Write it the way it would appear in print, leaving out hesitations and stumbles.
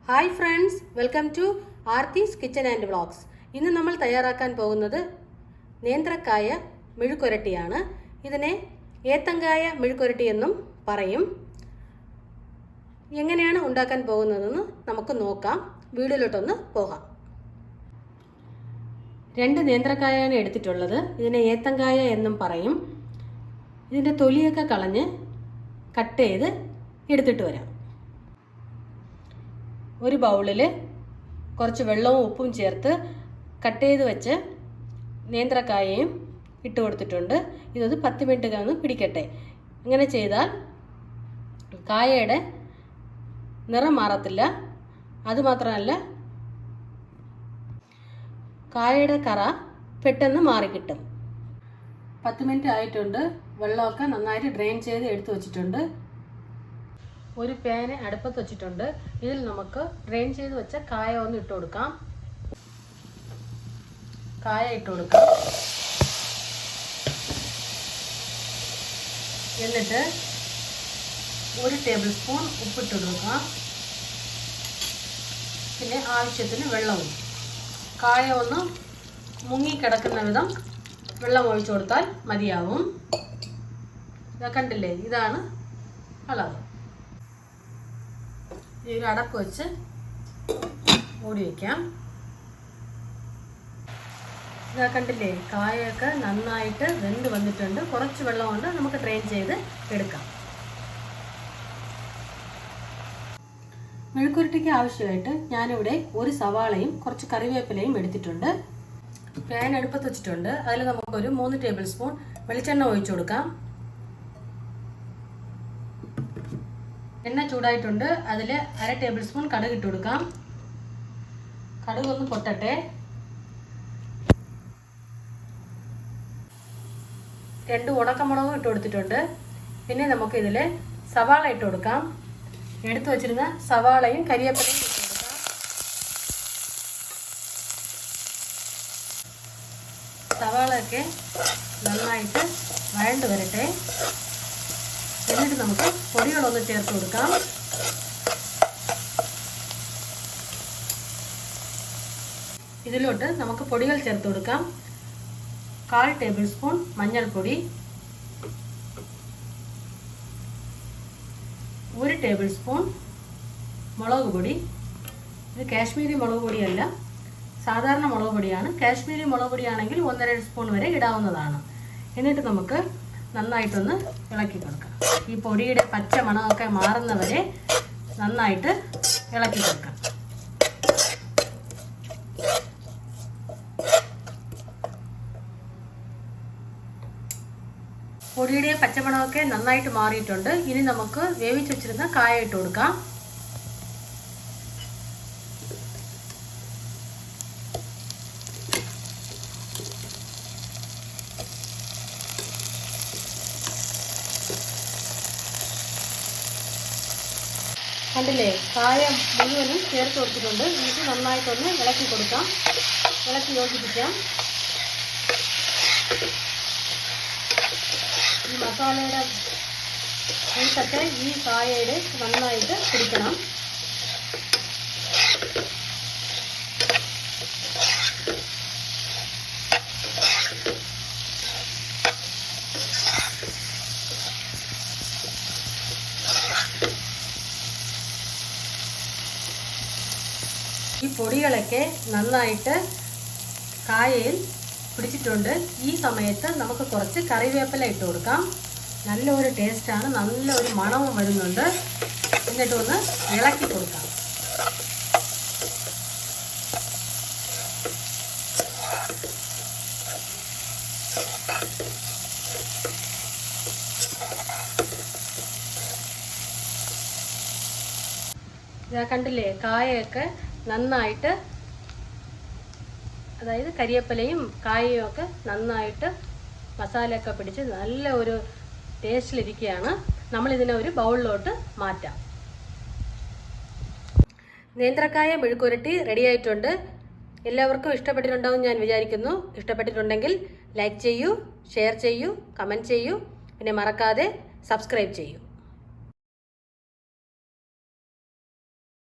Hi friends, welcome to Aarthi's kitchen and vlogs. ഇന്ന് നമ്മൾ തയ്യാറാക്കാൻ പോകുന്നത് നേന്ത്രക്കായ മെഴുക്കുരട്ടിയാണ്. ഇതിനെ ഏത്തങ്കായ മെഴുക്കുരട്ടി എന്നും പറയും. എങ്ങനെയാണ് ഉണ്ടാക്കാൻ പോകുന്നതെന്ന് നമുക്ക് നോക്കാം. വീഡിയോയിലോട്ടൊന്ന് പോകാം. 2 നേന്ത്രക്കായാണ് എടുത്തിട്ടുള്ളത്. ഇതിനെ ഏത്തങ്കായ എന്നും പറയും. ഇതിൻ്റെ തൊലിയൊക്കെ കളഞ്ഞ് കട്ട് ചെയ്ത് എടുത്തിട്ട് വരാം. ഒരു ബൗളിൽ കുറച്ച് വെള്ളവും ഉപ്പും ചേർത്ത് കട്ട് ചെയ്ത് വെച്ച് നേന്ത്രക്കായയും ഇട്ട് കൊടുത്തിട്ടുണ്ട്. ഇതൊരു 10 മിനിറ്റ് ഒന്ന് പിടിക്കട്ടെ. ഇങ്ങനെ ചെയ്താൽ കായയുടെ നിറം മാറത്തില്ല. അതുമാത്രമല്ല, കായയുടെ കറ പെട്ടെന്ന് മാറിക്കിട്ടും. 10 മിനിറ്റ് ആയിട്ടുണ്ട്. വെള്ളമൊക്കെ നന്നായിട്ട് ഡ്രെയിൻ ചെയ്ത് എടുത്തു വച്ചിട്ടുണ്ട്. ഒരു പാന് അടുപ്പത്ത് വെച്ചിട്ടുണ്ട്. ഇതിൽ നമുക്ക് ഡ്രെയിൻ ചെയ്ത് വെച്ച കായ ഒന്ന് ഇട്ട് കൊടുക്കാം. കായ ഇട്ട് കൊടുക്കാം. എന്നിട്ട് 1 ടേബിൾ സ്പൂൺ ഉപ്പിട്ട് കൊടുക്കാം. പിന്നെ ആവശ്യത്തിന് വെള്ളവും. കായ ഒന്ന് മുങ്ങിക്കിടക്കുന്ന വിധം വെള്ളം ഒഴിച്ചു കൊടുത്താൽ മതിയാവും. ഇതാ കണ്ടില്ലേ, ഇതാണ് അളവ്. ഈ ഒരു അടപ്പ് വെച്ച് മൂടി വയ്ക്കാം. ഇതാ കണ്ടില്ലേ, കായൊക്കെ നന്നായിട്ട് വെന്ത് വന്നിട്ടുണ്ട്. കുറച്ച് വെള്ളം കൊണ്ട് നമുക്ക് ഡ്രെയിൻ ചെയ്ത് എടുക്കാം. മെഴുക്കുരുട്ടിക്ക് ആവശ്യമായിട്ട് ഞാനിവിടെ ഒരു സവാളയും കുറച്ച് കറിവേപ്പിലയും എടുത്തിട്ടുണ്ട്. പാൻ അടുപ്പത്ത് വെച്ചിട്ടുണ്ട്. അതിൽ നമുക്കൊരു 3 ടേബിൾ സ്പൂൺ വെളിച്ചെണ്ണ ഒഴിച്ചു കൊടുക്കാം. എണ്ണ ചൂടായിട്ടുണ്ട്. അതിൽ 1/2 ടേബിൾ സ്പൂൺ കടുക് ഇട്ട് കൊടുക്കാം. കടുക് ഒന്ന് പൊട്ടട്ടെ. 2 ഉണക്കമുളകും ഇട്ട് കൊടുത്തിട്ടുണ്ട്. പിന്നെ നമുക്ക് ഇതിൽ സവാള ഇട്ട് കൊടുക്കാം. എടുത്തു വച്ചിരുന്ന സവാളയും കരിവേപ്പിലയും ഇട്ട് കൊടുക്കാം. സവാളയൊക്കെ നന്നായിട്ട് വഴണ്ട് വരട്ടെ. എന്നിട്ട് നമുക്ക് പൊടികളൊന്ന് ചേർത്ത് കൊടുക്കാം. ഇതിലോട്ട് നമുക്ക് പൊടികൾ ചേർത്ത് കൊടുക്കാം. 1/4 ടേബിൾ സ്പൂൺ മഞ്ഞൾപ്പൊടി, 1 ടേബിൾ സ്പൂൺ മുളക് പൊടി. ഇത് കാശ്മീരി മുളക് പൊടിയല്ല, സാധാരണ മുളക് പൊടിയാണ്. കാശ്മീരി മുളക് പൊടിയാണെങ്കിൽ 1.5 സ്പൂൺ വരെ ഇടാവുന്നതാണ്. എന്നിട്ട് നമുക്ക് നന്നായിട്ടൊന്ന് ഇളക്കി കൊടുക്കാം. ഈ പൊടിയുടെ പച്ച മണമൊക്കെ മാറുന്നവരെ നന്നായിട്ട് ഇളക്കി കൊടുക്കാം. പൊടിയുടെ പച്ചമണമൊക്കെ നന്നായിട്ട് മാറിയിട്ടുണ്ട്. ഇനി നമുക്ക് വേവിച്ച് വെച്ചിരുന്ന കായ ഇട്ട് കൊടുക്കാം. കണ്ടില്ലേ, കായ മുഴുവനും ചേർത്ത് കൊടുത്തിട്ടുണ്ട്. നമുക്ക് നന്നായിട്ടൊന്ന് ഇളക്കി കൊടുക്കാം. ഇളക്കി യോജിപ്പിക്കാം. ഈ മസാലയുടെ കൂട്ടൊക്കെ ഈ കായയുടെ നന്നായിട്ട് പിടിക്കണം. ഈ പൊടികളൊക്കെ നന്നായിട്ട് കായയിൽ പിടിച്ചിട്ടുണ്ട്. ഈ സമയത്ത് നമുക്ക് കുറച്ച് കറിവേപ്പില ഇട്ട് കൊടുക്കാം. നല്ലൊരു ടേസ്റ്റാണ്, നല്ലൊരു മണവും വരുന്നുണ്ട്. എന്നിട്ടൊന്ന് ഇളക്കി കൊടുക്കാം. ഇതാ കണ്ടില്ലേ, കായയൊക്കെ നന്നായിട്ട്, അതായത് കരിവേപ്പിലയും കായയും ഒക്കെ നന്നായിട്ട് മസാലയൊക്കെ പിടിച്ച് നല്ല ഒരു ടേസ്റ്റിലിരിക്കുകയാണ്. നമ്മളിതിനെ ഒരു ബൗളിലോട്ട് മാറ്റാം. നേന്ത്രക്കായ മെഴുക്കുരട്ടി റെഡി ആയിട്ടുണ്ട്. എല്ലാവർക്കും ഇഷ്ടപ്പെട്ടിട്ടുണ്ടാവും ഞാൻ വിചാരിക്കുന്നു. ഇഷ്ടപ്പെട്ടിട്ടുണ്ടെങ്കിൽ ലൈക്ക് ചെയ്യൂ, ഷെയർ ചെയ്യൂ, കമൻറ്റ് ചെയ്യൂ. പിന്നെ മറക്കാതെ സബ്സ്ക്രൈബ് ചെയ്യൂ.